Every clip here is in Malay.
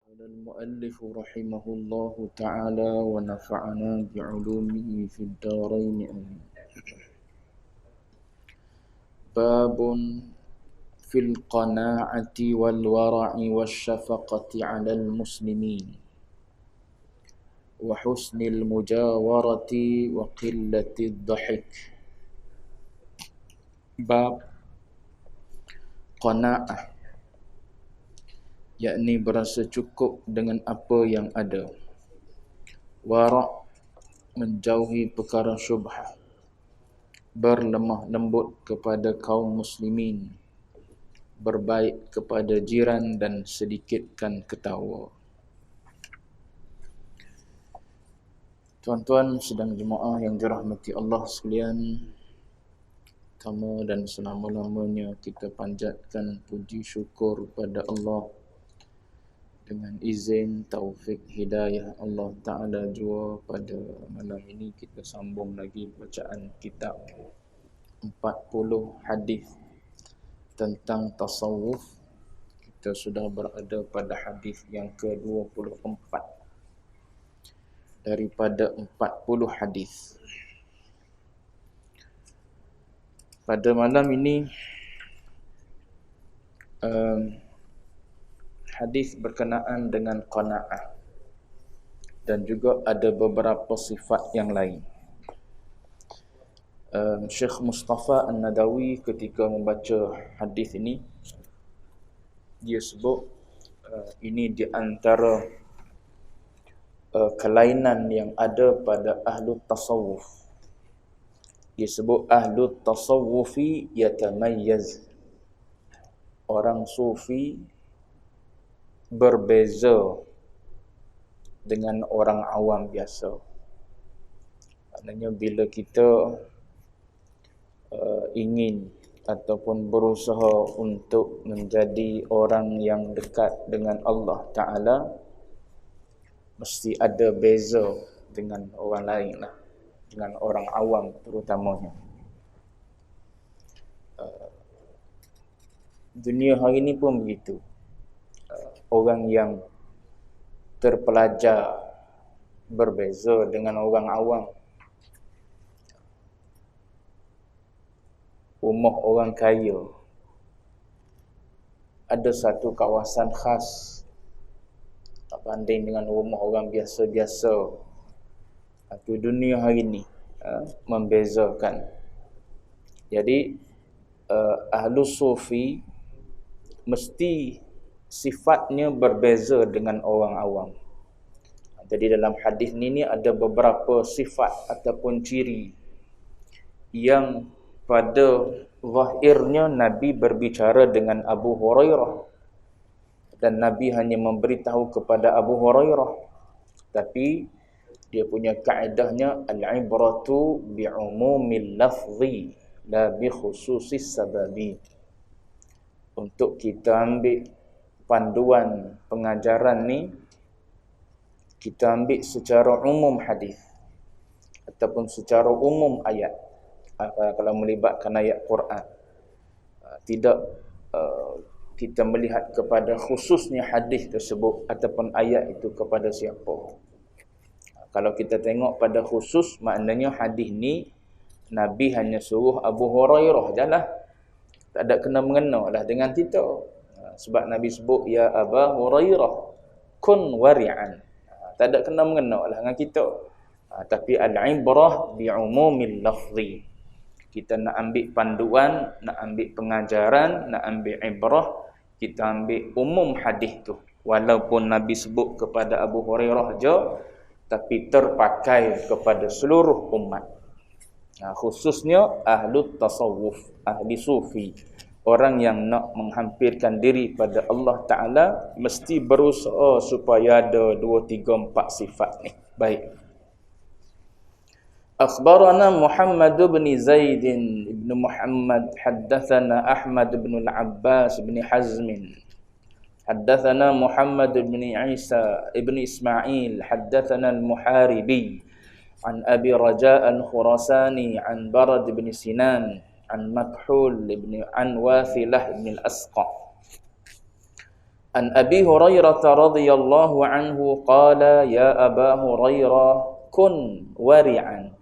قال المؤلف رحمه الله تعالى ونفعنا بعلومه في الدارين آمين. باب في القناعة والورع والشفقة على المسلمين وحسن المجاورة وقلة الضحك. Bab qanaah, yakni berasa cukup dengan apa yang ada. Wara', menjauhi perkara syubhah. Berlemah lembut kepada kaum muslimin. Berbaik kepada jiran dan sedikitkan ketawa. Tuan-tuan sedang jemaah yang dirahmati Allah sekalian, pertama dan selama-lamanya kita panjatkan puji syukur pada Allah dengan izin taufik hidayah Allah Ta'ala jua. Pada malam ini kita sambung lagi bacaan kitab 40 hadis tentang tasawuf. Kita sudah berada pada hadis yang ke-24 daripada 40 hadis. Pada malam ini hadis berkenaan dengan qanaah dan juga ada beberapa sifat yang lain. Syekh Mustafa An-Nadawi ketika membaca hadis ini, dia sebut ini di antara kelainan yang ada pada ahlu tasawuf. Dia sebut ahlu tasawufi yatamayyaz. Orang sufi berbeza dengan orang awam biasa. Maknanya bila kita ingin ataupun berusaha untuk menjadi orang yang dekat dengan Allah Ta'ala, mesti ada beza dengan orang lain lah, dengan orang awam terutamanya. Dunia hari ini pun begitu. Orang yang terpelajar berbeza dengan orang awam. Rumah orang kaya ada satu kawasan khas tak banding dengan rumah orang biasa-biasa. Itu dunia hari ini membezakan. Jadi ahlu sufi mesti sifatnya berbeza dengan orang awam. Jadi dalam hadis ini ada beberapa sifat ataupun ciri yang pada zahirnya Nabi berbicara dengan Abu Hurairah dan Nabi hanya memberitahu kepada Abu Hurairah, tapi dia punya kaedahnya al-ibratu bi'umumil lafzi la bi khususis sababi. Untuk kita ambil panduan pengajaran ni, kita ambil secara umum hadis ataupun secara umum ayat. Kalau melibatkan ayat Quran, tidak kita melihat kepada khususnya hadis tersebut ataupun ayat itu kepada siapa. Kalau kita tengok pada khusus, maknanya hadis ni Nabi hanya suruh Abu Hurairah je lah, tak ada kena-mengena lah dengan kita. Sebab Nabi sebut ya Aba Hurairah kun wari'an, tak ada kena-mengena lah dengan kita. Tapi al-ibrah bi'umumil lafzi, kita nak ambil panduan, nak ambil pengajaran, nak ambil ibrah, kita ambil umum hadis tu. Walaupun Nabi sebut kepada Abu Hurairah je, tapi terpakai kepada seluruh umat. Khususnya ahlu tasawuf, ahli sufi. Orang yang nak menghampirkan diri pada Allah Ta'ala mesti berusaha supaya ada 2, 3, 4 sifat ni. Baik. Akhbarana Muhammad bin Zaid ibn Muhammad haddathana Ahmad bin al-Abbas bin Hazm haddathana Muhammad bin Isa ibn Ismail haddathana al-Muharibi an Abi Raja al-Khurasani an Barad bin Sinan an Makhul ibn an Wathilah bin al-Asqa An Abi Hurairah radhiyallahu anhu qala ya Aba Hurairah kun wari'an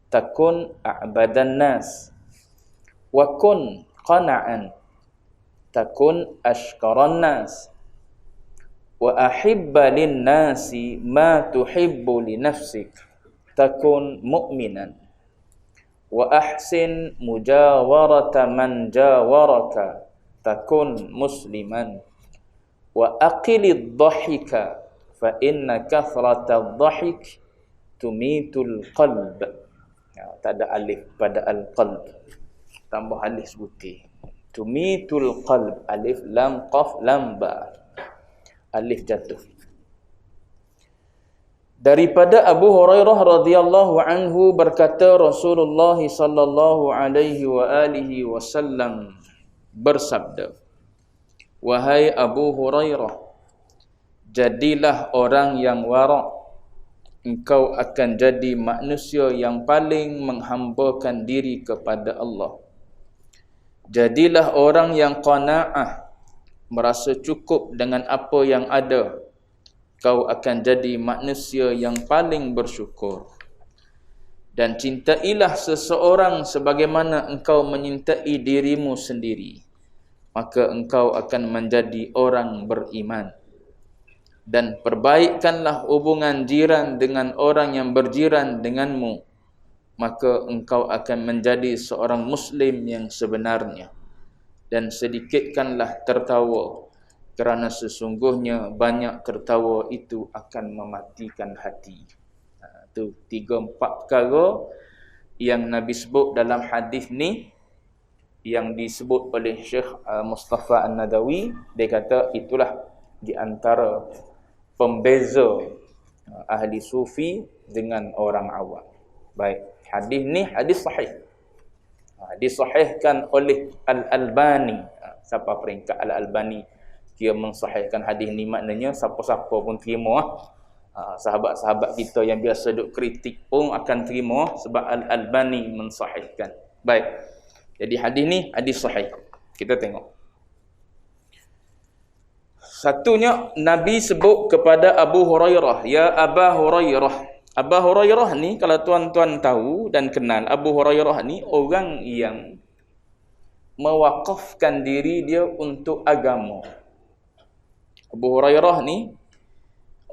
takun a'badan nas wa kun qana'an takun ashkaran nas wa ahibba lin nasi ma tuhibbu li nafsik takun mu'minan wa ahsin mujawarata man jawaraka takun musliman wa aqilid dhahika fa inna kathratadh dhahik tumitul qalb. Tak ada alif pada al-qalb, tambah alif putih. Tumitul qalb, alif lam qaf lam ba, alif jatuh. Daripada Abu Hurairah radhiyallahu anhu berkata, Rasulullah sallallahu alaihi wa alihi wasallam bersabda, wahai Abu Hurairah, jadilah orang yang wara', engkau akan jadi manusia yang paling menghambakan diri kepada Allah. Jadilah orang yang qanaah, merasa cukup dengan apa yang ada, kau akan jadi manusia yang paling bersyukur. Dan cintailah seseorang sebagaimana engkau menyintai dirimu sendiri, maka engkau akan menjadi orang beriman. Dan perbaikkanlah hubungan jiran dengan orang yang berjiran denganmu, maka engkau akan menjadi seorang Muslim yang sebenarnya. Dan sedikitkanlah tertawa, kerana sesungguhnya banyak tertawa itu akan mematikan hati. Itu 3-4 perkara yang Nabi sebut dalam hadis ni, yang disebut oleh Syekh Mustafa An-Nadawi. Dia kata itulah di antara pembeza ahli sufi dengan orang awam. Baik, hadis ni hadis sahih. Disahihkan oleh Al-Albani. Siapa peringkat Al-Albani dia mensahihkan hadis ni, maknanya siapa-siapa pun terima. Sahabat-sahabat kita yang biasa duk kritik pun akan terima sebab Al-Albani mensahihkan. Baik. Jadi hadis ni hadis sahih. Kita tengok. Satunya Nabi sebut kepada Abu Hurairah, ya Aba Hurairah. Abu Hurairah ni kalau tuan-tuan tahu dan kenal, Abu Hurairah ni orang yang mewakafkan diri dia untuk agama. Abu Hurairah ni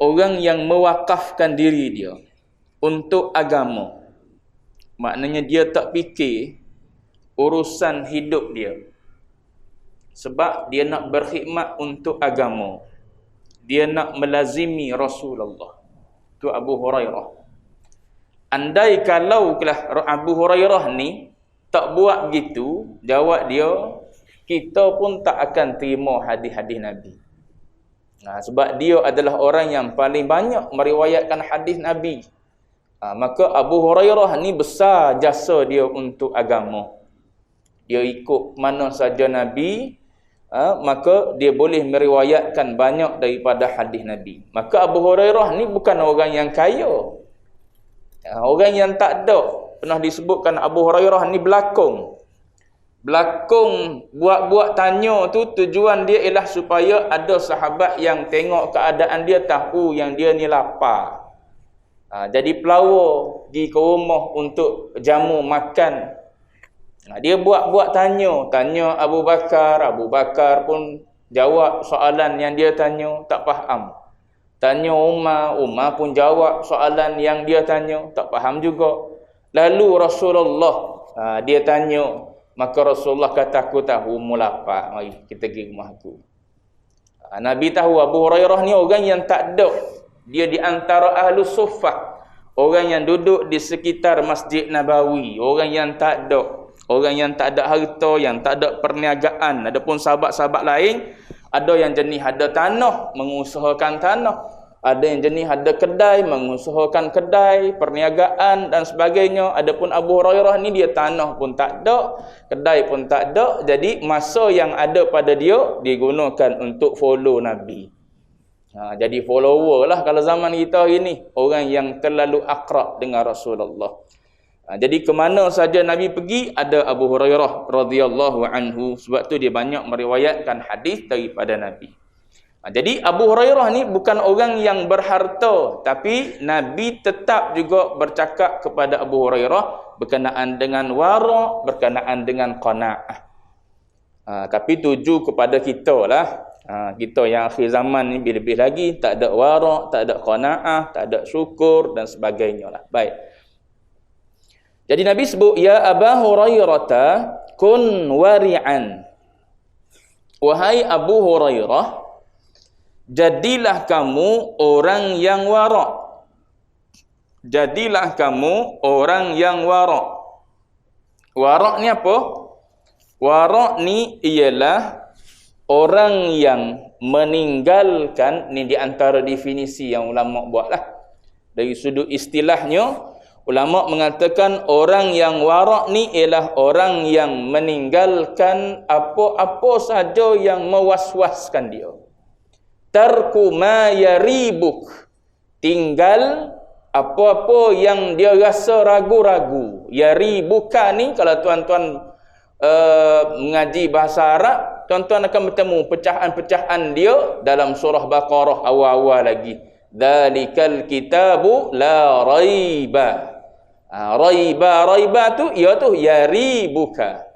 orang yang mewakafkan diri dia untuk agama. Maknanya dia tak fikir urusan hidup dia, sebab dia nak berkhidmat untuk agama. Dia nak melazimi Rasulullah. Itu Abu Hurairah. Andai kalau Abu Hurairah ni tak buat begitu, jawab dia, kita pun tak akan terima hadis-hadis Nabi. Sebab dia adalah orang yang paling banyak meriwayatkan hadis Nabi. Maka Abu Hurairah ni besar jasa dia untuk agama. Dia ikut mana saja Nabi, maka dia boleh meriwayatkan banyak daripada hadis Nabi. Maka Abu Hurairah ni bukan orang yang kaya, orang yang tak ada. Pernah disebutkan Abu Hurairah ni belakang buat-buat tanya tu, tujuan dia ialah supaya ada sahabat yang tengok keadaan dia tahu yang dia ni lapar. Jadi pelawar pergi ke rumah untuk jamu makan. Dia buat-buat tanya Abu Bakar. Abu Bakar pun jawab soalan yang dia tanya, tak faham. Tanya Umar pun jawab soalan yang dia tanya, tak faham juga. Lalu Rasulullah dia tanya, maka Rasulullah kata, aku tahu mu lapar, mari kita pergi rumah aku. Nabi tahu Abu Hurairah ni orang yang tak ada. Dia di antara Ahlus Suffah, orang yang duduk di sekitar Masjid Nabawi, orang yang tak ada. Orang yang tak ada harta, yang tak ada perniagaan. Adapun sahabat-sahabat lain, ada yang jenis ada tanah, mengusahakan tanah. Ada yang jenis ada kedai, mengusahakan kedai, perniagaan dan sebagainya. Adapun Abu Hurairah ni dia tanah pun tak ada, kedai pun tak ada. Jadi masa yang ada pada dia digunakan untuk follow Nabi. Jadi follower lah kalau zaman kita ini, orang yang terlalu akrab dengan Rasulullah. Jadi ke mana saja Nabi pergi, ada Abu Hurairah radhiyallahu anhu. Sebab tu dia banyak meriwayatkan hadis daripada Nabi. Jadi Abu Hurairah ni bukan orang yang berharta, tapi Nabi tetap juga bercakap kepada Abu Hurairah berkenaan dengan wara', berkenaan dengan qanaah. Tapi tuju kepada kita lah. Kita yang akhir zaman ni lebih-lebih lagi tak ada wara', tak ada qanaah, tak ada syukur dan sebagainya lah. Baik. Jadi Nabi sebut, ya Abu Hurairah kun wari'an. Wahai Abu Hurairah, jadilah kamu orang yang wara'. Jadilah kamu orang yang wara'. Wara' ni apa? Wara' ni ialah orang yang meninggalkan, ni di antara definisi yang ulama buatlah. Dari sudut istilahnya, ulama mengatakan orang yang wara' ni ialah orang yang meninggalkan apa-apa saja yang mewaswaskan dia. Tarku ma yaribuk, tinggal apa-apa yang dia rasa ragu-ragu. Yaribuka ni, kalau tuan-tuan mengaji bahasa Arab, tuan-tuan akan bertemu pecahan-pecahan dia dalam surah Baqarah awal-awal lagi. Dzalikal kitabu la raiba. Raiba tu iaitu yaribuka.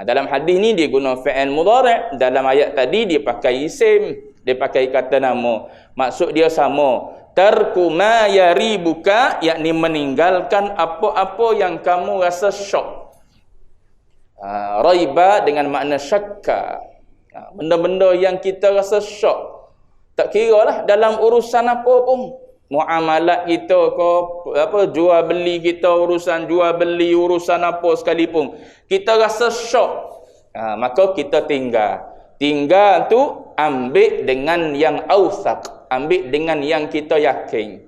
Dalam hadis ni dia guna fi'il mudhari', dalam ayat tadi dia pakai isim, dia pakai kata nama. Maksud dia sama. Tarku ma yaribuka, yakni meninggalkan apa-apa yang kamu rasa syok. Raiba dengan makna syakka. Benda-benda yang kita rasa syok. Tak kira lah dalam urusan apa pun. Muamalat kita ke, jual beli kita, urusan jual beli, urusan apa sekalipun. Kita rasa syok. Maka kita tinggal. Tinggal tu ambil dengan yang awsaq. Ambil dengan yang kita yakin.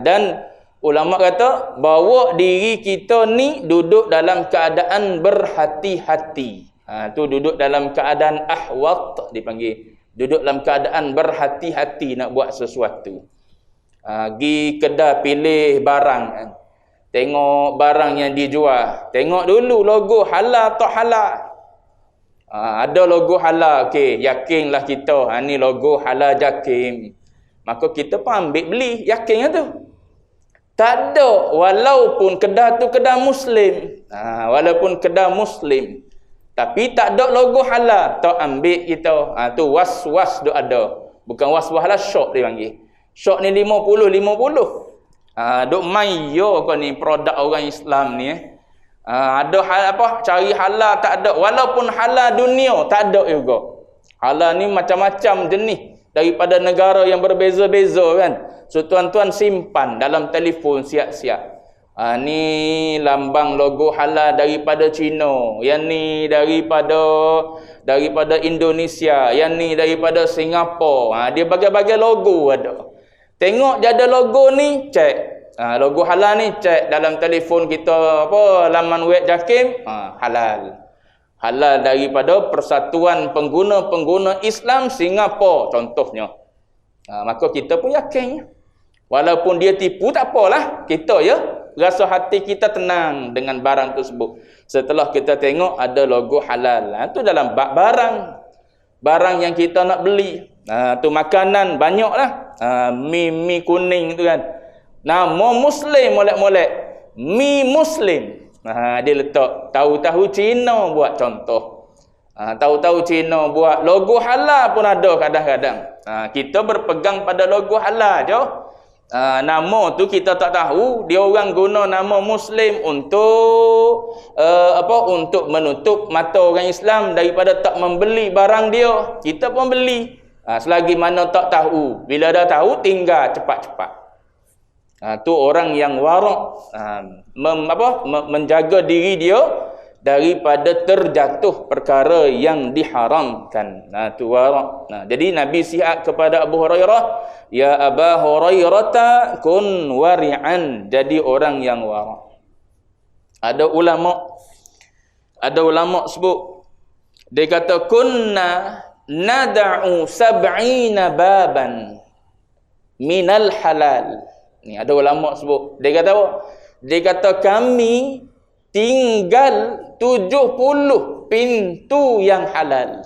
Dan ulama kata, bawa diri kita ni duduk dalam keadaan berhati-hati. Tu duduk dalam keadaan ahwat dipanggil. Duduk dalam keadaan berhati-hati nak buat sesuatu. Pergi kedai pilih barang. Tengok barang yang dijual. Tengok dulu logo halal atau halal. Ada logo halal. Okey, yakinlah kita. Ni logo halal Jakim. Maka kita pun ambil beli. Yakin tu. Tak ada, walaupun kedai tu kedai Muslim. Walaupun kedai Muslim. Tapi tak ada logo halal. Tak ambil kita. Tu was-was duk ada. Bukan was-was lah, syok dia panggil. Syok ni 50-50. Duk main yo kau ni produk orang Islam ni. Ada hal apa? Cari halal tak ada. Walaupun halal dunia tak ada juga. Halal ni macam-macam jenis. Daripada negara yang berbeza-beza kan. So tuan-tuan simpan dalam telefon siap-siap. Ni lambang logo halal daripada Cina. Yang ni daripada Indonesia. Yang ni daripada Singapura. Dia bagai-bagai logo ada. Tengok dia ada logo ni, cek. Logo halal ni cek dalam telefon kita, laman web Jakim, halal. Halal daripada Persatuan Pengguna-Pengguna Islam Singapura contohnya. Maka kita pun yakin. Walaupun dia tipu tak apalah, kita rasa hati kita tenang dengan barang tersebut. Setelah kita tengok ada logo halal. Tu dalam bab barang yang kita nak beli. Tu makanan banyaklah. Mi kuning tu kan. Nama Muslim molek-molek. Mi Muslim. Dia letak tahu-tahu Cina buat contoh. Tahu-tahu Cina buat logo halal pun ada kadang-kadang. Kita berpegang pada logo halal je. Nama tu kita tak tahu. Dia orang guna nama Muslim untuk untuk menutup mata orang Islam daripada tak membeli barang dia. Kita pun beli. Selagi mana tak tahu. Bila dah tahu tinggal cepat-cepat. Tu orang yang wara', menjaga diri dia daripada terjatuh perkara yang diharamkan. Tu wara'. Jadi Nabi sihat kepada Abu Hurairah, ya Abu Hurairah kun wari'an, jadi orang yang wara'. Ada ulama sebut, dia kata kunna nada'u sab'ina baban minal halal. Ni ada ulama sebut. Dia kata apa? Dia kata kami tinggal 70 pintu yang halal.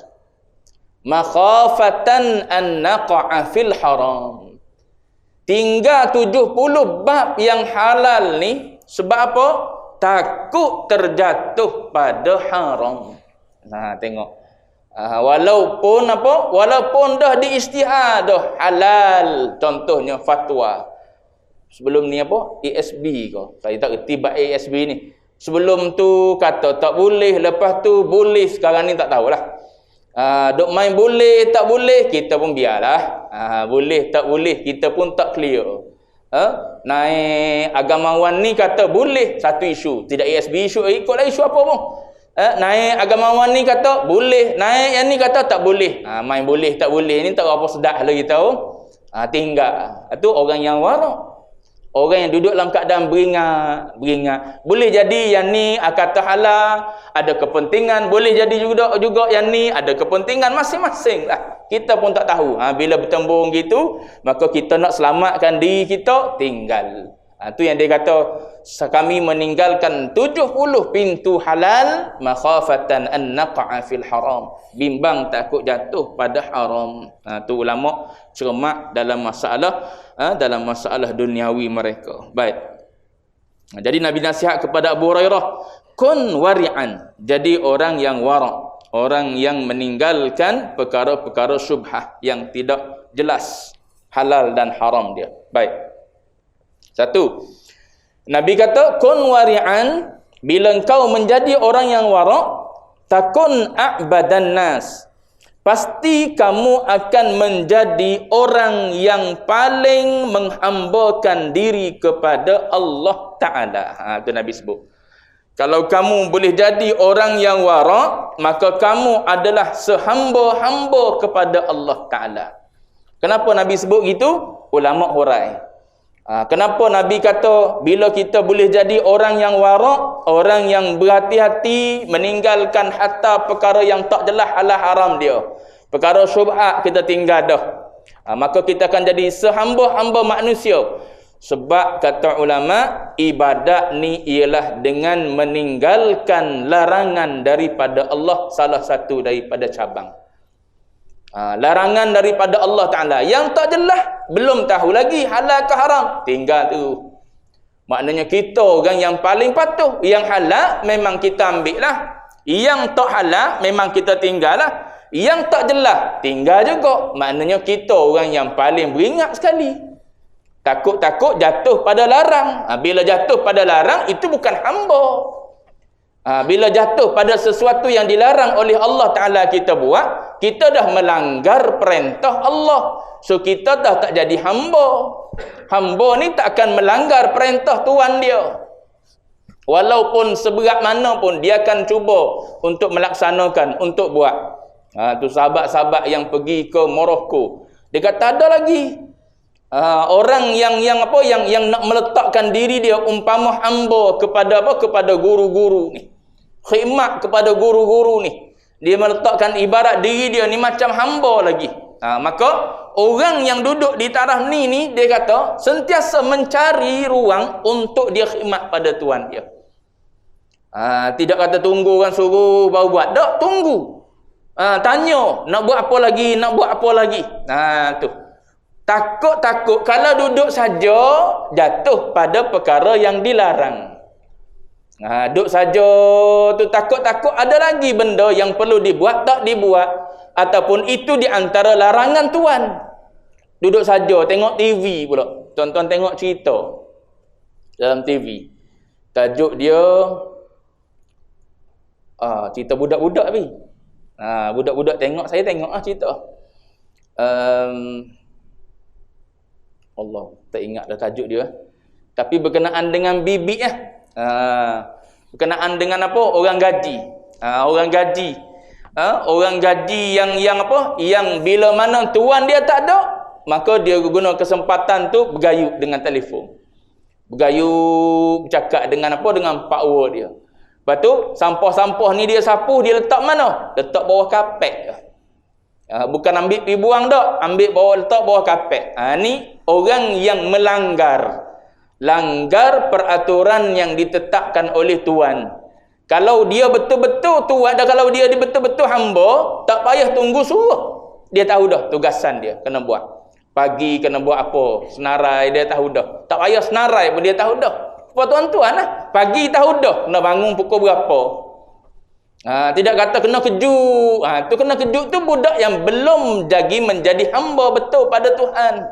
makhafatan an naqa'a fil haram. Tinggal 70 bab yang halal ni sebab apa? Takut terjatuh pada haram. Nah, tengok. Walaupun apa? Walaupun dah diisytihar dah halal, contohnya fatwa. Sebelum ni apa? ASB kau. Saya tak reti bab ASB ni. Sebelum tu kata tak boleh, lepas tu boleh, sekarang ni tak tahulah. Duk main boleh tak boleh, kita pun biarlah. Boleh tak boleh, kita pun tak clear. Naik agamawan ni kata boleh, satu isu. Tidak ASB isu, ikutlah isu apa pun. Naik agamawan ni kata boleh, naik yang ni kata tak boleh. Main boleh tak boleh ni tak apa sedap lagi tahu. Tinggal. Itu orang yang warak. Orang yang duduk dalam keadaan beringat. Boleh jadi yang ni kata halal, ada kepentingan. Boleh jadi juga yang ni ada kepentingan masing-masing lah. Kita pun tak tahu. Bila bertembung gitu, maka kita nak selamatkan diri kita, tinggal. Itu yang dia kata, kami meninggalkan 70 pintu halal, makhafatan an naqa'a fil haram. Bimbang takut jatuh pada haram. Itu ulama cermat dalam masalah duniawi mereka. Baik. Jadi Nabi nasihat kepada Abu Hurairah, kun wari'an. Jadi orang yang wara', orang yang meninggalkan perkara-perkara syubhah yang tidak jelas halal dan haram dia. Baik. Satu, Nabi kata, kun wari'an, bila engkau menjadi orang yang wara', takun a'badan nas. Pasti kamu akan menjadi orang yang paling menghambakan diri kepada Allah Ta'ala. Itu Nabi sebut. Kalau kamu boleh jadi orang yang wara', maka kamu adalah sehamba-hamba kepada Allah Ta'ala. Kenapa Nabi sebut gitu? Ulama hurai. Kenapa Nabi kata bila kita boleh jadi orang yang wara', orang yang berhati-hati meninggalkan hatta perkara yang tak jelas halal haram dia. Perkara syubhat kita tinggal dah. Maka kita akan jadi sehamba-hamba manusia. Sebab kata ulama, ibadat ni ialah dengan meninggalkan larangan daripada Allah, salah satu daripada cabang. Larangan daripada Allah Ta'ala yang tak jelas, belum tahu lagi halal ke haram, tinggal tu. Maknanya kita orang yang paling patuh. Yang halal memang kita ambil lah, yang tak halal memang kita tinggal lah. Yang tak jelas tinggal juga. Maknanya kita orang yang paling beringat sekali. Takut-takut jatuh pada larang. Bila jatuh pada larang, itu bukan hamba. Bila jatuh pada sesuatu yang dilarang oleh Allah Ta'ala kita buat, kita dah melanggar perintah Allah. So kita dah tak jadi hamba. Hamba ni tak akan melanggar perintah Tuhan dia. Walaupun seberat mana pun dia akan cuba untuk melaksanakan, untuk buat. Tu sahabat-sahabat yang pergi ke Morocco, dia kata ada lagi orang yang nak meletakkan diri dia umpama hamba kepada kepada guru-guru ni. Khidmat kepada guru-guru ni. Dia meletakkan ibarat diri dia ni macam hamba lagi. Maka orang yang duduk di taraf ni dia kata sentiasa mencari ruang untuk dia khidmat pada Tuhan dia. Tidak kata tunggu orang suruh baru buat. Tak, tunggu. Tanya, nak buat apa lagi, nak buat apa lagi. Tu. Takut-takut kalau duduk saja jatuh pada perkara yang dilarang. Duduk saja tu takut-takut ada lagi benda yang perlu dibuat, tak dibuat. Ataupun itu di antara larangan Tuhan. Duduk saja tengok TV pula. Tonton tengok cerita dalam TV. Tajuk dia cerita budak-budak ni. Budak-budak tengok, saya tengok cerita. Allah, tak ingat dah tajuk dia. Tapi berkenaan dengan bibik berkenaan dengan apa? Orang gaji. Orang gaji. Orang gaji yang apa? Yang bila mana tuan dia tak ada, maka dia guna kesempatan tu bergayut dengan telefon. Bergayut, bercakap dengan apa? Dengan pakwa dia. Lepas tu, sampah-sampah ni dia sapu, dia letak mana? Letak bawah kapet. Bukan ambil pergi buang tak, ambil bawah, letak bawah kapet. Ni orang yang melanggar peraturan yang ditetapkan oleh Tuhan. Kalau dia betul-betul Tuhan, dan kalau dia betul-betul hamba, tak payah tunggu suruh. Dia tahu dah tugasan dia kena buat. Pagi kena buat apa, senarai dia tahu dah. Tak payah senarai pun dia tahu dah. Apa tuan-tuan lah, pagi tahu dah kena bangun pukul berapa. Tidak kata kena kejut. Tu kena kejut tu budak yang belum jadi menjadi hamba betul pada Tuhan.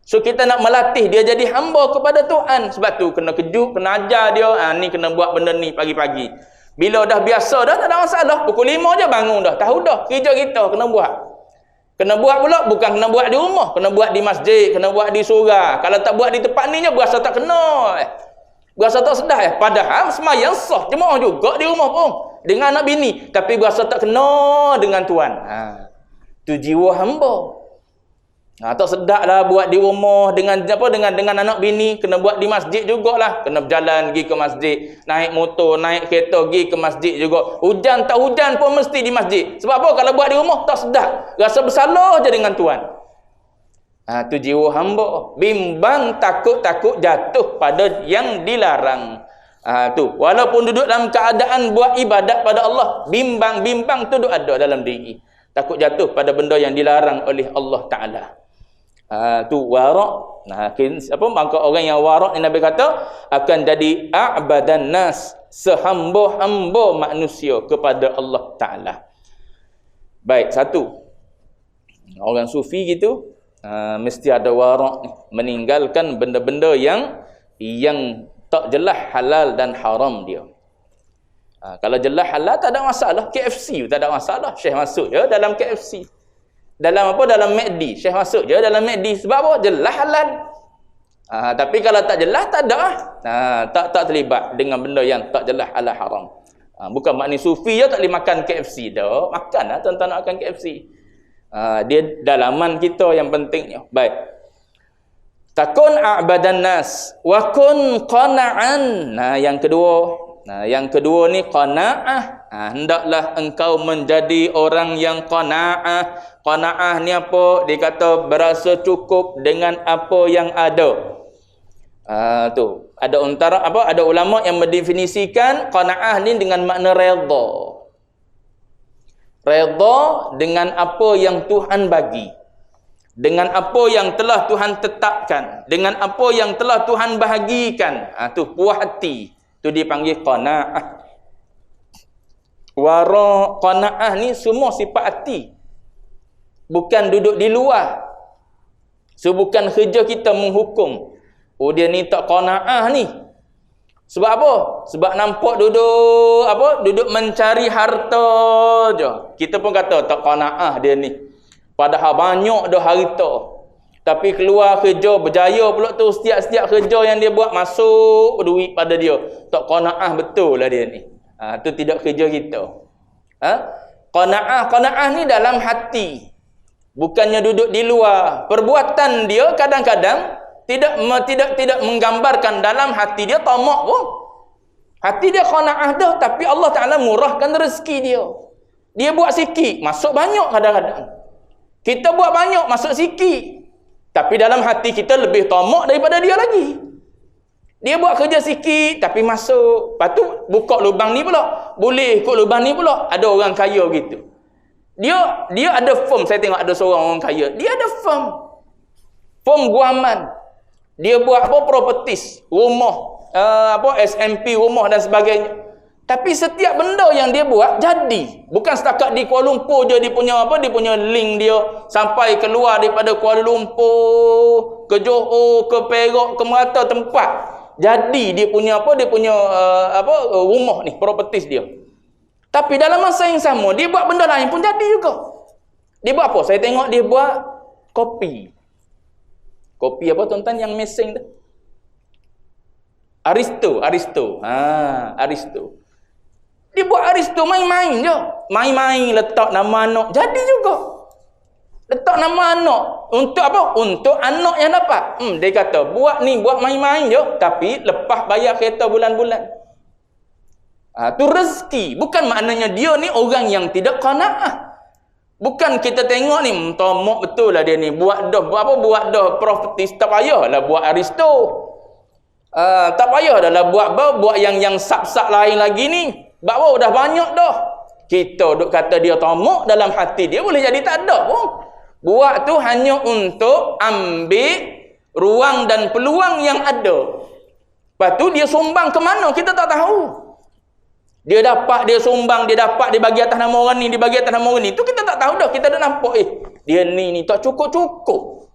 So kita nak melatih dia jadi hamba kepada Tuhan. Sebab tu kena kejut, kena ajar dia. Ni kena buat benda ni pagi-pagi. Bila dah biasa dah tak ada masalah. Pukul 5 je bangun dah. Tahu dah kerja kita kena buat. Kena buat pula bukan kena buat di rumah. Kena buat di masjid, kena buat di surau. Kalau tak buat di tempat ni je berasa tak kena. Berasa tak sedar. Padahal semayang sah jemaah juga di rumah pun. Dengan anak bini. Tapi berasa tak kena dengan Tuhan. Tu jiwa hamba. Tak sedaplah buat di rumah dengan anak bini, kena buat di masjid jugalah. Kena berjalan pergi ke masjid, naik motor, naik kereta pergi ke masjid juga. Hujan tak hujan pun mesti di masjid. Sebab apa? Kalau buat di rumah tak sedap. Rasa bersalah je dengan Tuhan. Tu jiwa hamba. Bimbang takut-takut jatuh pada yang dilarang. Tu walaupun duduk dalam keadaan buat ibadat pada Allah, bimbang tu ada dalam diri. Takut jatuh pada benda yang dilarang oleh Allah Ta'ala. Tu warak. Maka orang yang warak ni Nabi kata akan jadi a'badan nas, sehamba-hamba manusia kepada Allah Ta'ala. Baik, satu. Orang sufi gitu mesti ada warak ni, meninggalkan benda-benda yang tak jelas halal dan haram dia. Kalau jelas halal tak ada masalah. KFC tak ada masalah. Syekh masuk je dalam KFC. Dalam McD. Syekh masuk je dalam McD. Sebab apa? Jelas halal. Tapi kalau tak jelas, tak ada. Tak terlibat dengan benda yang tak jelas halal haram. Bukan makni sufi je tak boleh makan KFC dah. Makan lah tuan-tuan nak makan KFC. Dia dalaman kita yang pentingnya. Baik. Takun a'badan nas wa kun qana'an. Yang kedua ni qana'ah. Hendaklah engkau menjadi orang yang qana'ah. Qana'ah ni apa? Dia kata berasa cukup dengan apa yang ada. Tu ada ada ulama yang mendefinisikan qana'ah ni dengan makna redha. Redha dengan apa yang Tuhan bagi, dengan apa yang telah Tuhan tetapkan, dengan apa yang telah Tuhan bahagikan. Tu puas hati. Tu dipanggil qana'ah. Wara qana'ah ni semua sifat hati. Bukan duduk di luar. So bukan kerja kita menghukum. Oh dia ni tak qana'ah ni. Sebab apa? Sebab nampak duduk mencari harta je. Kita pun kata tak qana'ah dia ni. Padahal banyak dah harta. Tapi keluar kerja berjaya pula tu, setiap kerja yang dia buat masuk duit pada dia. Tak qana'ah betul lah dia ni. Tu tidak kerja kita. Qana'ah ni dalam hati. Bukannya duduk di luar. Perbuatan dia kadang-kadang tidak menggambarkan dalam hati dia tamak pun. Hati dia qana'ah dah, tapi Allah Ta'ala murahkan rezeki dia. Dia buat sikit, masuk banyak kadang-kadang. Kita buat banyak, masuk sikit. Tapi dalam hati kita lebih tamak daripada dia lagi. Dia buat kerja sikit, tapi masuk. Lepas tu, buka lubang ni pula. Boleh ikut lubang ni pula. Ada orang kaya gitu. Dia ada firm. Saya tengok ada seorang orang kaya. Dia ada firm. Firm guaman. Dia buat properties. Rumah. SMP, rumah dan sebagainya. Tapi setiap benda yang dia buat jadi. Bukan setakat di Kuala Lumpur je dia punya link dia sampai keluar daripada Kuala Lumpur ke Johor, ke Perak, ke merata tempat. Jadi dia punya rumah ni, properties dia. Tapi dalam masa yang sama dia buat benda lain pun jadi juga. Dia buat apa? Saya tengok dia buat kopi. Kopi apa tuan-tuan yang mesing tu? Aristo. Dia buat Aristo main-main je. Main-main letak nama anak. Jadi juga. Letak nama anak. Untuk apa? Untuk anak yang dapat. Dia kata, buat main-main je. Tapi lepas bayar kereta bulan-bulan. Tu rezeki. Bukan maknanya dia ni orang yang tidak qana'ah. Bukan kita tengok ni, tamak betul lah dia ni. Buat dah property. Tak payahlah buat Aristo. Tak payah dah lah buat yang sap-sap lain lagi ni. Sebab dah banyak dah. Kita duk kata dia tamak dalam hati dia, boleh jadi tak ada pun. Buat tu hanya untuk ambil ruang dan peluang yang ada. Lepas tu dia sumbang ke mana kita tak tahu. Dia dapat, dia sumbang, dia dapat, dia bagi atas nama orang ni, dia bagi atas nama orang ni. Tu kita tak tahu dah. Kita dah nampak, dia ni tak cukup-cukup.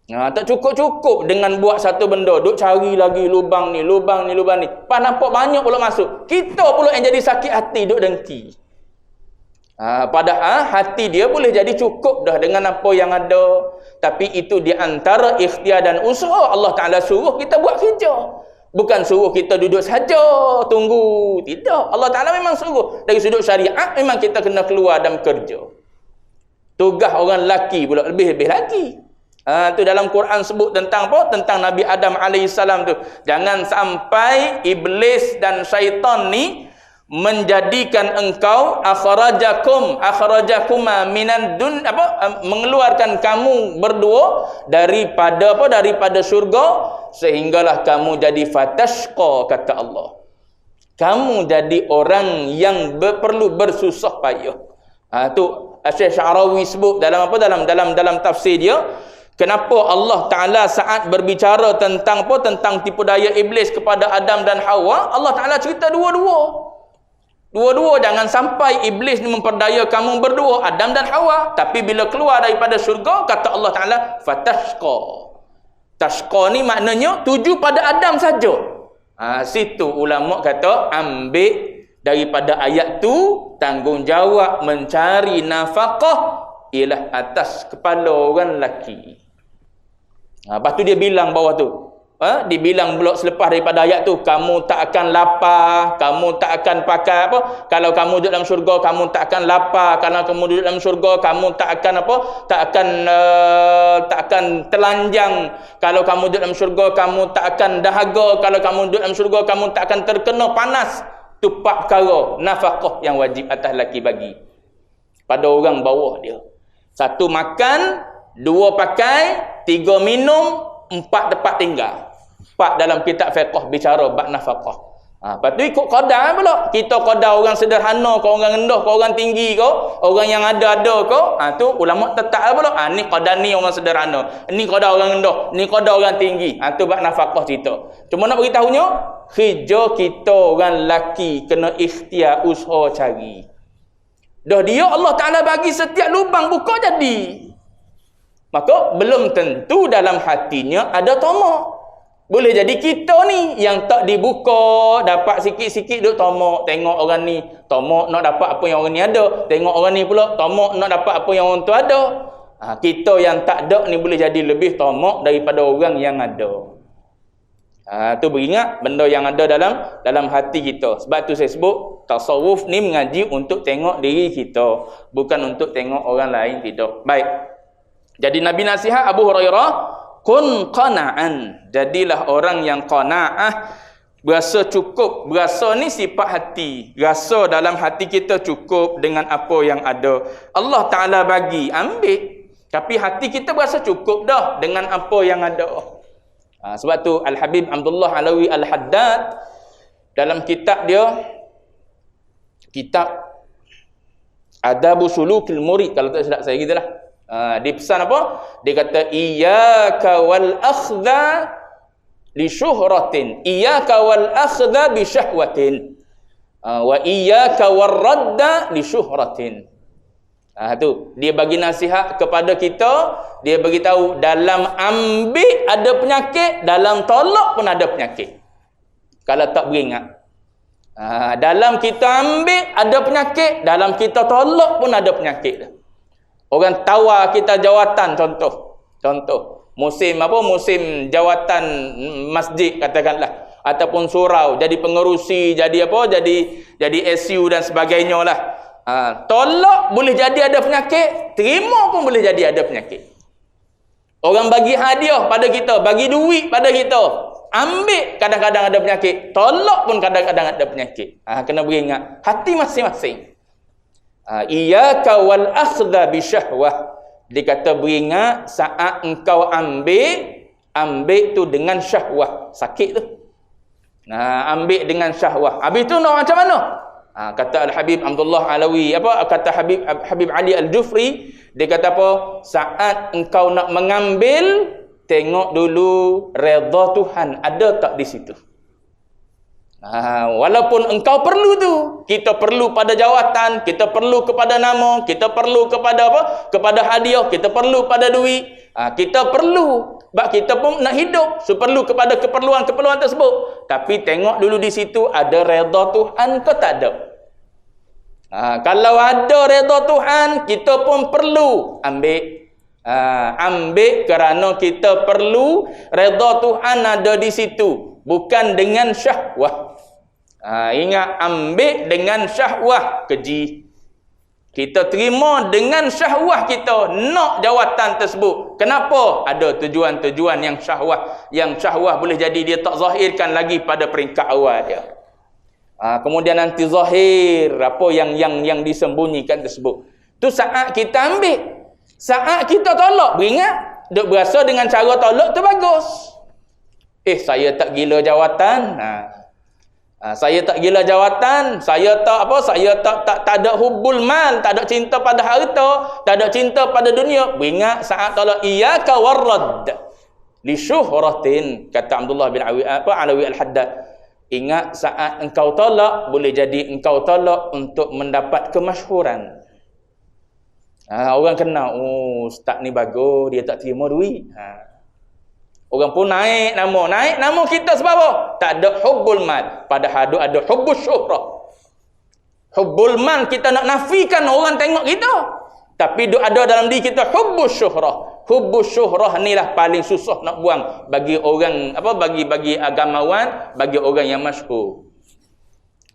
Tak cukup-cukup dengan buat satu benda. Duk cari lagi lubang ni, lubang ni, lubang ni. Pas nampak banyak pula masuk. Kita pula yang jadi sakit hati, duk dengki. Padahal hati dia boleh jadi cukup dah dengan apa yang ada. Tapi itu di antara ikhtiar dan usaha. Allah Ta'ala suruh kita buat kerja. Bukan suruh kita duduk saja tunggu. Tidak. Allah Ta'ala memang suruh. Dari sudut syariat memang kita kena keluar dan kerja. Tugas orang lelaki pula lebih-lebih lagi. Tu dalam Quran sebut tentang apa? Tentang Nabi Adam AS tu. Jangan sampai iblis dan syaitan ni menjadikan engkau akhrajakuma minan dun mengeluarkan kamu berdua daripada surga sehinggalah kamu jadi fatashqa, kata Allah. Kamu jadi orang yang perlu bersusah payah. Tu Syekh Sya'rawi sebut dalam dalam tafsir dia, kenapa Allah Ta'ala saat berbicara tentang tentang tipu daya iblis kepada Adam dan Hawa, Allah Ta'ala cerita dua-dua. Dua-dua, jangan sampai iblis ni memperdaya kamu berdua, Adam dan Hawa. Tapi bila keluar daripada syurga, kata Allah Ta'ala, fatashqa. Tashqa ni maknanya tuju pada Adam saja. Situ ulama kata, ambil daripada ayat tu, tanggungjawab mencari nafkah ialah atas kepala orang lelaki. Lepas tu dia bilang bawah tu, dibilang pula selepas daripada ayat tu, kamu tak akan lapar, kamu tak akan pakai kalau kamu duduk dalam syurga kamu tak akan lapar, kalau kamu duduk dalam syurga kamu tak akan tak akan telanjang, kalau kamu duduk dalam syurga kamu tak akan dahaga, kalau kamu duduk dalam syurga kamu tak akan terkena panas. Tu 4 perkara nafkah yang wajib atas lelaki bagi pada orang bawah dia. 1 makan, 2 pakai, 3 minum, 4 dapat tinggal. 4 dalam kitab fiqh bicara bab nafkah. Lepas tu ikut qadar pula. Kita qadar orang sederhana ke, orang rendah ke, orang tinggi ke, orang yang ada-ada ke. Tu ulama tetap pula. Ni qadar ni orang sederhana, ni qadar orang rendah, ni qadar orang tinggi. Tu bab nafkah cerita. Cuma nak beritahunya, kerja kita orang lelaki kena ikhtiar, usaha cari. Dah dia Allah Ta'ala bagi setiap lubang buka jadi. Maka belum tentu dalam hatinya ada tamak. Boleh jadi kita ni yang tak dibuka, dapat sikit-sikit duk tamak, tengok orang ni tamak nak dapat apa yang orang ni ada, tengok orang ni pula tamak nak dapat apa yang orang tu ada. Kita yang tak ada ni boleh jadi lebih tamak daripada orang yang ada. Tu beringat benda yang ada dalam hati kita. Sebab tu saya sebut tasawuf ni mengaji untuk tengok diri kita, bukan untuk tengok orang lain. Tidak. Baik. Jadi Nabi nasihat Abu Hurairah, kun qana'an, jadilah orang yang qana'ah, berasa cukup. Berasa ni sifat hati, rasa dalam hati kita cukup dengan apa yang ada. Allah Ta'ala bagi, ambil, tapi hati kita berasa cukup dah dengan apa yang ada. Sebab tu Al-Habib Abdullah Alawi Al-Haddad dalam kitab dia, kitab Adabu Sulukil Murid, kalau tak silap saya gitulah, dia pesan apa? Dia kata iyyaka wal akhdha li syuhratin, iyyaka wal akhdha bi syahwatin, wa iyyaka war radda li syuhratin. Tu dia bagi nasihat kepada kita. Dia bagi tahu dalam ambil ada penyakit, dalam tolak pun ada penyakit. Kalau tak beringat, dalam kita ambil ada penyakit, dalam kita tolak pun ada penyakit. Orang tawar kita jawatan, contoh musim musim jawatan masjid katakanlah, ataupun surau, jadi pengerusi, jadi jadi SU dan sebagainya lah. Tolak boleh jadi ada penyakit, terima pun boleh jadi ada penyakit. Orang bagi hadiah pada kita, bagi duit pada kita, ambil kadang-kadang ada penyakit, tolak pun kadang-kadang ada penyakit. Kena beringat hati masing-masing. Iyyaka wal akhdha bi syahwah. Dia kata beringat saat engkau ambil tu dengan syahwah, sakit tu. Ambil dengan syahwah. Habis tu nak macam mana? Kata Al-Habib Abdullah Alawi, kata Habib Ali Al-Jufri, dia kata apa? Saat engkau nak mengambil, tengok dulu redha Tuhan ada tak di situ. Walaupun engkau perlu tu, kita perlu pada jawatan, kita perlu kepada nama, kita perlu kepada kepada hadiah, kita perlu pada duit, kita perlu, sebab kita pun nak hidup, perlu kepada keperluan-keperluan tersebut. Tapi tengok dulu di situ ada redha Tuhan ke tak ada. Kalau ada redha Tuhan, kita pun perlu ambil. Ambil kerana kita perlu, redha Tuhan ada di situ, bukan dengan syahwah. Ingat, ambil dengan syahwah keji. Kita terima dengan syahwah kita nak jawatan tersebut. Kenapa? Ada tujuan-tujuan yang syahwah. Yang syahwah boleh jadi dia tak zahirkan lagi pada peringkat awal dia. Kemudian nanti zahir apa yang disembunyikan tersebut. Tu saat kita ambil. Saat kita tolak, beringat, duk berasa dengan cara tolak tu bagus. Saya tak gila jawatan. Saya tak gila jawatan, saya tak ada hubbul mal, tak ada cinta pada harta, tak ada cinta pada dunia. Beringat saat tolak, iyyaka warrad li syuhratin, kata Abdullah bin Alawi Al-Haddad. Ingat saat engkau tolak, boleh jadi engkau tolak untuk mendapat kemasyhuran. Orang kenal, ustaz ni bagus, dia tak terima duit. Orang pun naik nama kita sebab apa? Tak ada hubbul mal. Padahal ada hubbus syuhrah. Hubbul mal kita nak nafikan orang tengok kita. Tapi ada dalam diri kita hubbus syuhrah. Hubbus syuhrah ni lah paling susah nak buang bagi orang bagi agamawan, bagi orang yang masyhur.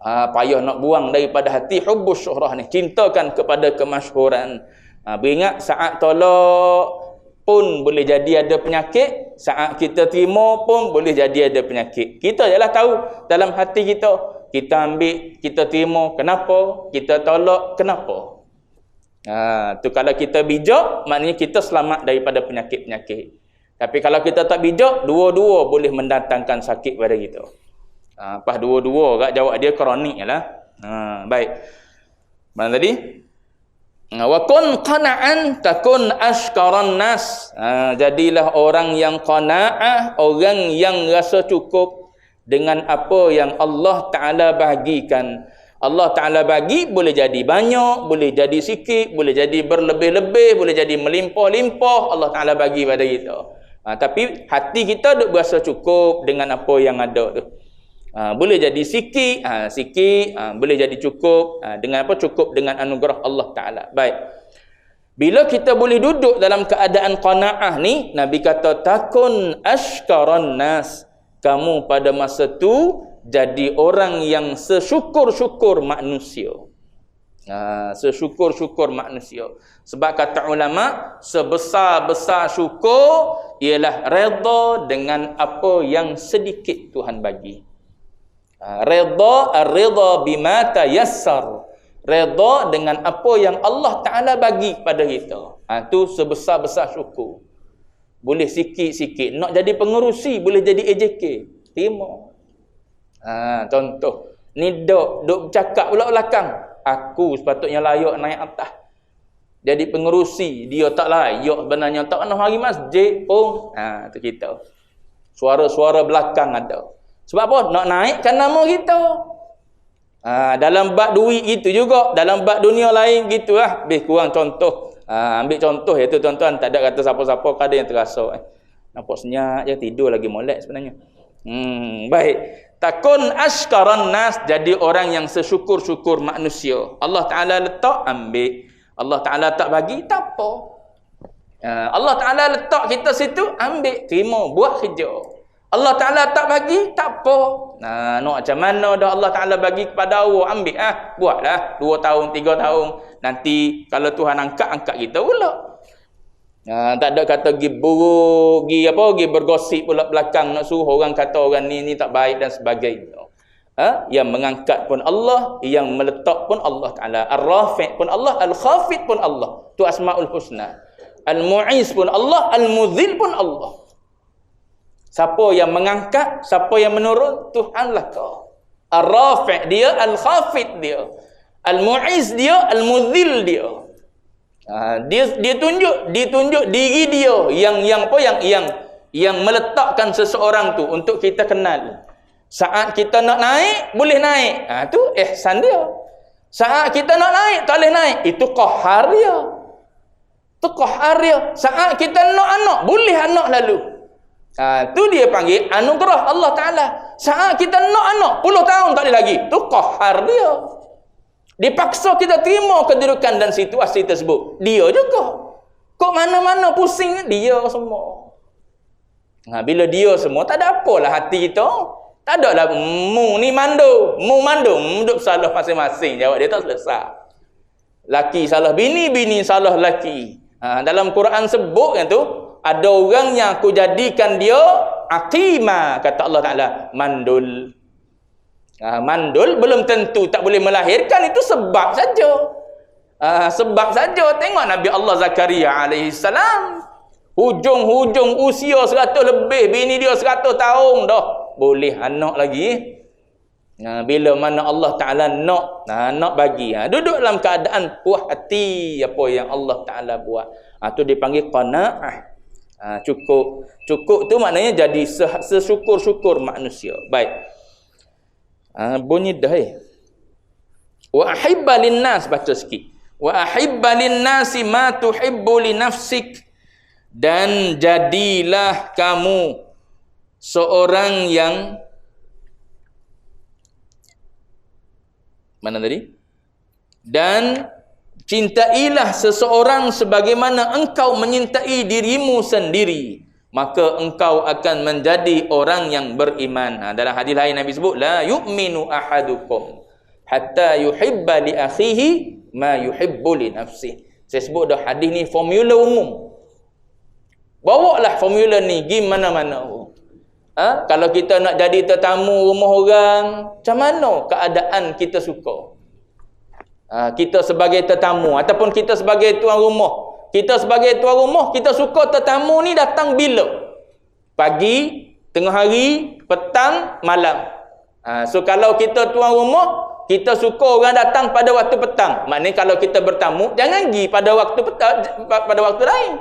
Payah nak buang daripada hati hubbus syuhrah ni. Cintakan kepada kemasyhuran. Beringat saat tolak pun boleh jadi ada penyakit, saat kita terima pun boleh jadi ada penyakit. Kita jelah tahu dalam hati kita, kita ambil, kita terima, kenapa? Kita tolak, kenapa? Tu kalau kita bijak, maknanya kita selamat daripada penyakit-penyakit. Tapi kalau kita tak bijak, dua-dua boleh mendatangkan sakit pada kita. Pas dua-dua kat jawab dia kronik lah. Baik. Mana tadi? Wa kun qana'an takun ashkaran nas. Jadilah orang yang qanaah, orang yang rasa cukup dengan apa yang Allah Ta'ala bahagikan. Allah Ta'ala bagi boleh jadi banyak, boleh jadi sikit, boleh jadi berlebih-lebih, boleh jadi melimpah-limpah. Allah Ta'ala bagi pada kita. Tapi hati kita duk berasa cukup dengan apa yang ada tu. Boleh jadi sikit, boleh jadi cukup, dengan apa? Cukup dengan anugerah Allah Ta'ala. Baik. Bila kita boleh duduk dalam keadaan qanaah ni, Nabi kata takun ashkaran nas. Kamu pada masa tu jadi orang yang sesyukur-syukur manusia. Sesyukur-syukur manusia. Sebab kata ulama, sebesar-besar syukur ialah redha dengan apa yang sedikit Tuhan bagi. Redha bima tayassar. Redha dengan apa yang Allah Ta'ala bagi pada kita. Tu sebesar-besar syukur. Boleh sikit-sikit. Nak jadi pengerusi, boleh jadi AJK. Terima. Contoh. Ni duk bercakap pula belakang. Aku sepatutnya layak naik atas. Jadi pengerusi. Dia tak layak sebenarnya. Tak pernah mari masjid pun. Tu kita. Suara-suara belakang ada. Sebab apa? Nak naikkan nama kita. Dalam bab duit gitu juga. Dalam bab dunia lain gitu lah. Lebih kurang contoh. Ambil contoh iaitu tuan-tuan. Tak ada kata siapa-siapa. Ada yang terasa. Nampak senyap je. Tidur lagi molek sebenarnya. Baik. Takun ashkaran nas. Jadi orang yang sesyukur-syukur manusia. Allah Ta'ala letak, ambil. Allah Ta'ala tak bagi, tak apa. Allah Ta'ala letak kita situ, ambil, terima, buat kerja. Allah Ta'ala tak bagi, tak apa. Nak macam mana dah Allah Ta'ala bagi kepada awak, ambil buatlah 2 tahun, 3 tahun. Nanti kalau Tuhan angkat kita pula. Tak ada kata pergi buruk, pergi bergosip pula belakang nak suruh orang kata orang ni tak baik dan sebagainya. Yang mengangkat pun Allah, yang meletak pun Allah Ta'ala. Ar-Rafi' pun Allah, Al-Khafid pun Allah. Tu Asma'ul Husna. Al-Mu'iz pun Allah, Al-Mudhil pun Allah. Siapa yang mengangkat, siapa yang menurun, Tuhanlah kau. Ar-Rafi' dia, Al-Khafid dia, Al-Mu'izz dia, Al-Mudhil dia. Dia tunjuk diri dia yang meletakkan seseorang tu untuk kita kenal. Saat kita nak naik, boleh naik. Tu ihsan dia. Saat kita nak naik, tak boleh naik. Itu qahar dia. Itu qahar dia. Saat kita nak anak, boleh anak lalu. Tu dia panggil anugerah Allah Ta'ala. Saat kita nak anak, 10 tahun tak boleh lagi. Itu qahar dia. Dipaksa kita terima kedudukan dan situasi tersebut. Dia juga. Kok mana-mana pusing, dia semua. Bila dia semua, tak ada apalah hati kita. Tak ada lah, mu mandung, duduk salah masing-masing. Jawab dia tak selesai. Laki salah bini, bini salah laki. Dalam Quran sebut kan tu, ada orang yang aku jadikan dia aqima, kata Allah Ta'ala, mandul. Mandul belum tentu tak boleh melahirkan, itu sebab saja. Sebab saja. Tengok Nabi Allah Zakaria alaihi salam. Hujung-hujung usia 100 lebih, bini dia 100 tahun dah. Boleh anak lagi. Bila mana Allah Ta'ala nak bagi. Duduk dalam keadaan puas hati apa yang Allah Ta'ala buat. Tu dipanggil qanaah. Cukup. Cukup tu maknanya jadi sesyukur-syukur manusia. Baik. Bunyi dah. Wa ahibba linnas, baca sikit. Wa ahibba linnasi ma tuhibbu li nafsik. Dan jadilah kamu seorang yang mana tadi? Dan cintailah seseorang sebagaimana engkau menyintai dirimu sendiri, maka engkau akan menjadi orang yang beriman. Dalam hadis lain Nabi sebut, la yu'minu ahadukum hatta yuhibba li akhihi ma yuhibbu li nafsihi. Saya sebut dah hadis ni formula umum. Bawalah formula ni pergi mana-mana. Kalau kita nak jadi tetamu rumah orang, macam mana keadaan kita suka? Kita sebagai tetamu ataupun kita sebagai tuan rumah. Kita sebagai tuan rumah, kita suka tetamu ni datang bila? Pagi, tengah hari, petang, malam. So kalau kita tuan rumah, kita suka orang datang pada waktu petang. Maknanya kalau kita bertamu, jangan pergi pada waktu petang, pada waktu lain.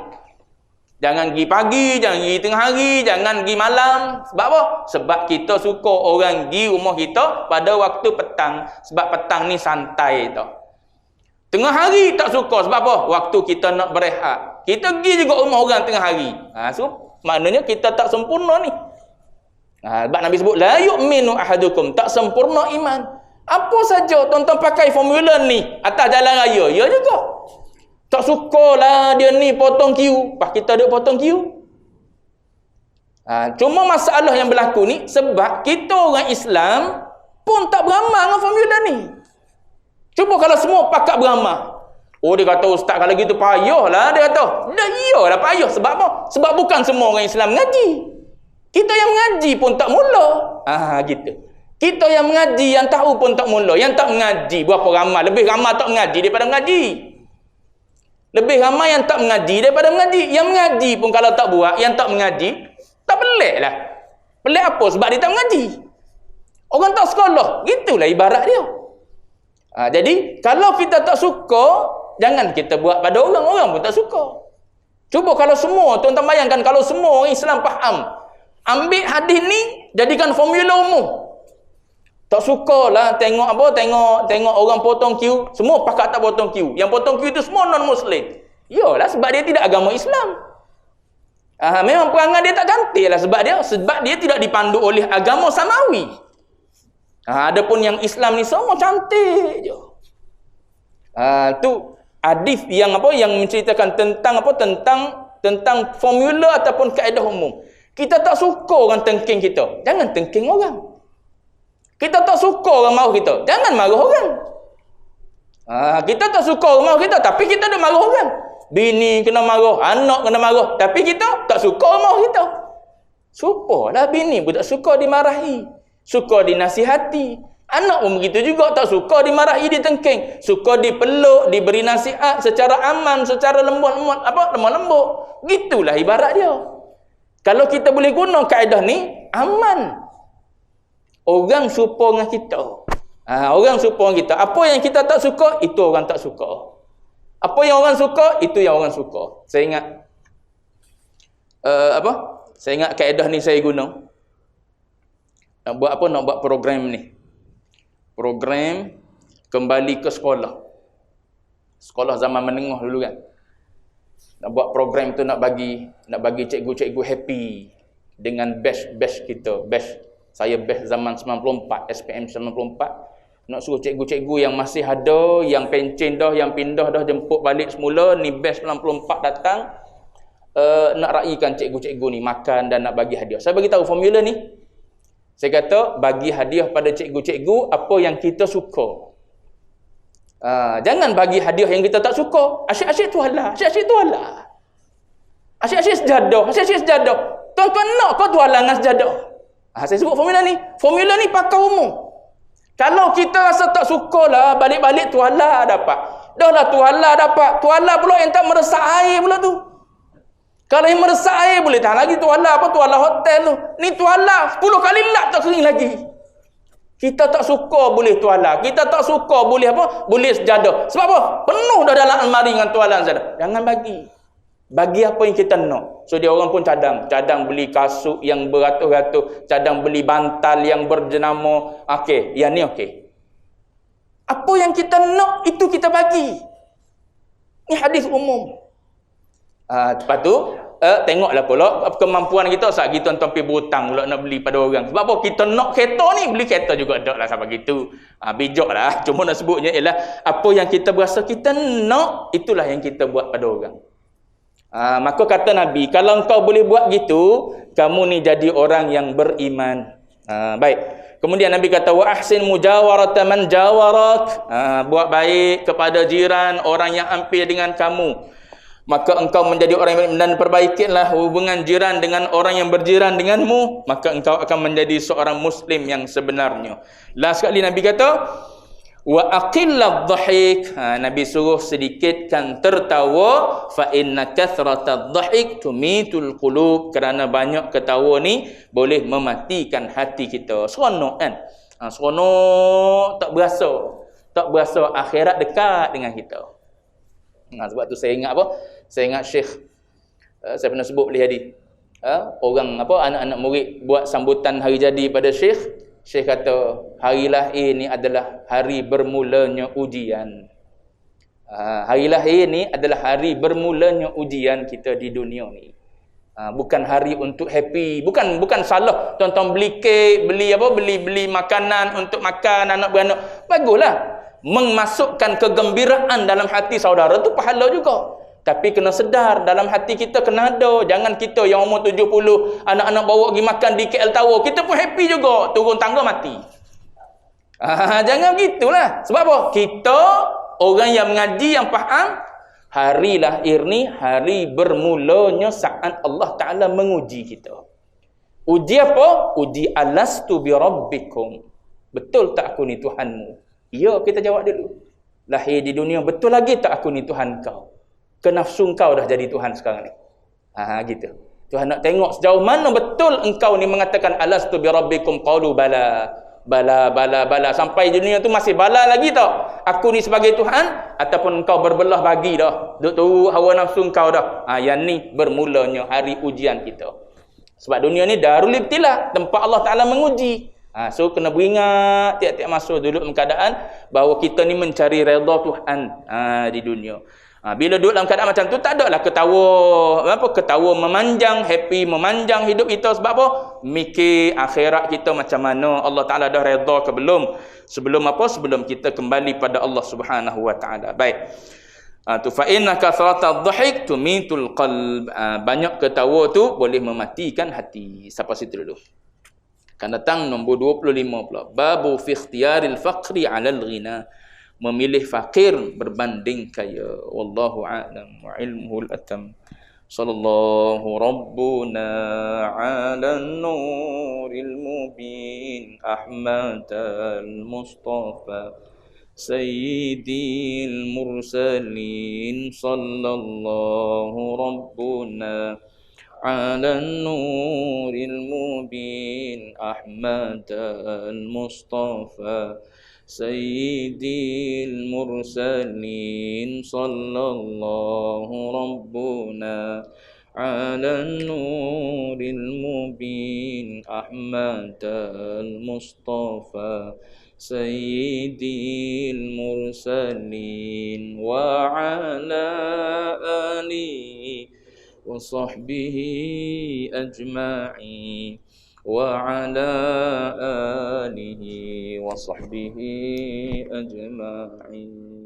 Jangan pergi pagi, jangan pergi tengah hari, jangan pergi malam. Sebab apa? Sebab kita suka orang pergi rumah kita pada waktu petang. Sebab petang ni santai tau. Tengah hari tak suka. Sebab apa? Waktu kita nak berehat. Kita pergi juga rumah orang tengah hari. So, maknanya kita tak sempurna ni. Sebab Nabi sebut, la yu'minu ahadukum, tak sempurna iman. Apa saja tuan-tuan pakai formula ni atas jalan raya, ya juga. Tak sukalah dia ni potong queue. Pas kita duduk potong queue. Cuma masalah yang berlaku ni, sebab kita orang Islam pun tak beramal dengan formula ni. Cuba kalau semua pakat beramal. Dia kata, ustaz kalau gitu payahlah. Dia kata, dah iyalah payah. Sebab apa? Sebab bukan semua orang Islam mengaji. Kita yang mengaji pun tak mula. Gitu. Kita yang mengaji, yang tahu pun tak mula. Yang tak mengaji, berapa ramai? Lebih ramai tak mengaji daripada mengaji. Lebih ramai yang tak mengaji daripada mengaji. Yang mengaji pun kalau tak buat, yang tak mengaji, tak pelik lah. Pelik apa? Sebab dia tak mengaji. Orang tak sekolah. Gitulah ibarat dia. Jadi, kalau kita tak suka, jangan kita buat pada orang. Orang pun tak suka. Cuba kalau semua, tuan-tuan bayangkan kalau semua orang Islam faham. Ambil hadis ni, jadikan formula umum. Tak sukalah tengok apa, tengok orang potong queue, semua pakat tak potong queue. Yang potong queue itu semua non-Muslim. Yalah, sebab dia tidak agama Islam. Memang perangai dia tak cantik lah sebab dia tidak dipandu oleh agama samawi. Adapun yang Islam ni semua cantik je. Tu hadis yang apa, yang menceritakan tentang formula ataupun kaedah umum. Kita tak suka orang tengking kita, jangan tengking orang. Kita tak suka orang marah kita, jangan marah orang. Kita tak suka orang marah kita, tapi kita dah marah orang. Bini kena marah, anak kena marah, tapi kita tak suka orang marah kita. Supalah bini pun tak suka dimarahi, suka dinasihati. Anak pun begitu juga, tak suka dimarahi, ditengking, suka dipeluk, diberi nasihat secara aman, secara lembut. Gitulah ibarat dia. Kalau kita boleh guna kaedah ni, aman. Orang serupa dengan kita. Orang serupa dengan kita. Apa yang kita tak suka, itu orang tak suka. Apa yang orang suka, itu yang orang suka. Saya ingat Saya ingat kaedah ni saya guna. Nak buat apa? Nak buat program ni. Program kembali ke sekolah. Sekolah zaman menengah dulu kan. Nak buat program tu nak bagi cikgu-cikgu happy dengan batch kita. Saya batch zaman 94, SPM 94. Nak suruh cikgu-cikgu yang masih ada, yang pencen dah, yang pindah dah, jemput balik semula, ni batch 94 datang. Nak raikan cikgu-cikgu ni makan dan nak bagi hadiah. Saya bagi tahu formula ni. Saya kata bagi hadiah pada cikgu-cikgu apa yang kita suka. Jangan bagi hadiah yang kita tak suka. Asyik-asyik tu halah, asyik-asyik tu halah. Asyik-asyik sejadah, asyik-asyik sejadah. Tuan-tuan nak kau tu halah dengan sejadah. Saya sebut formula ni. Formula ni pakai umum. Kalau kita rasa tak suka lah, balik-balik tu halah dapat. Dah lah tu halah dapat. Tu halah pula yang tak meresak air pula tu. Kalau yang meresak air boleh tahan lagi tuala apa tuala hotel tu. Ni tuala 10 kali lap tak kering lagi. Kita tak suka boleh tuala. Kita tak suka boleh apa? Boleh sejadah. Sebab apa? Penuh dah dalam almari dengan tuala sejadah. Jangan bagi. Bagi apa yang kita nak. So dia orang pun cadang. Cadang beli kasut yang beratus-ratus. Cadang beli bantal yang berjenama. Okey, yang ni okey. Apa yang kita nak itu kita bagi. Ni hadis umum. Lepas tu tengoklah pula kemampuan kita. Saat kita tuan-tuan pergi berhutang pula nak beli pada orang. Sebab apa? Kita nak kereta ni, beli kereta juga tak lah sampai gitu. Bijak lah. Cuma nak sebutnya ialah apa yang kita berasa kita nak, itulah yang kita buat pada orang. Maka kata Nabi, kalau engkau boleh buat gitu, kamu ni jadi orang yang beriman. Baik. Kemudian Nabi kata, wa ahsin mujawarata man jawarak. Buat baik kepada jiran, orang yang hampir dengan kamu. Maka engkau menjadi orang yang dan perbaikilah hubungan jiran dengan orang yang berjiran denganmu, maka engkau akan menjadi seorang muslim yang sebenarnya. Last sekali Nabi kata, wa aqilladh dhahik. Nabi suruh sedikitkan tertawa, fa inna kathratadh dhahik tumitul qulub. Kerana banyak ketawa ni boleh mematikan hati kita. Seronok kan? Seronok, tak berasa akhirat dekat dengan kita. Sebab tu saya ingat apa? Saya ingat Syekh, saya pernah sebut boleh jadi. Orang anak-anak murid buat sambutan hari jadi pada Syekh. Syekh kata, hari lahir ni adalah hari bermulanya ujian. Hari lahir ni adalah hari bermulanya ujian kita di dunia ni. Bukan hari untuk happy. Bukan salah tuan-tuan beli kek, beli makanan untuk makan anak beranak. Baguslah. Memasukkan kegembiraan dalam hati saudara tu pahala juga. Tapi kena sedar dalam hati kita kena ada. Jangan kita yang umur 70 anak-anak bawa pergi makan di KL Tower, kita pun happy juga, turun tangga mati. Jangan begitulah. Sebab apa? Kita orang yang mengaji, yang faham, hari lahir ni hari bermulanya saat Allah Ta'ala menguji kita. Uji apa? Uji alastu bi rabbikum. Betul tak aku ni Tuhanmu? Ya, kita jawab dulu. Lahir di dunia, betul lagi tak aku ni Tuhan kau? Ke nafsu kau dah jadi Tuhan sekarang ni? Gitu. Tuhan nak tengok sejauh mana betul engkau ni mengatakan alastu bi rabbikum qalu bala. Bala. Sampai dunia tu masih bala lagi tak? Aku ni sebagai Tuhan? Ataupun engkau berbelah bagi dah? Duk turut hawa nafsu kau dah? Yang ni bermulanya hari ujian kita. Sebab dunia ni darul ibtila, tempat Allah Ta'ala menguji. So kena beringat tiap-tiap masa duduk dalam keadaan bahawa kita ni mencari redha Tuhan di dunia. Bila duduk dalam keadaan macam tu, tak ada lah ketawa memanjang, happy memanjang hidup kita. Sebab apa? Mikir akhirat kita macam mana, Allah Ta'ala dah redha ke belum, sebelum kita kembali pada Allah Subhanahu Wa Ta'ala. Baik. Tu fa inna kathrata dhahik tumitul qalb. Banyak ketawa tu boleh mematikan hati. Sampai situ dulu. Akan datang nombor 25 pula. Babu fi ikhtiyaril faqri 'alal ghina. Memilih fakir berbanding kaya. Wallahu a'lam wa ilmuhul atam. Sallallahu rabbuna 'alan nuril mubin Ahmad al-Mustafa Sayyidil mursalin. Sallallahu rabbuna على النور المبين أحمد المصطفى سيدي المرسلين صلى الله ربنا على النور المبين أحمد المصطفى سيدي المرسلين وعلى آله وصحبه أجمعين وعلى آله وصحبه أجمعين.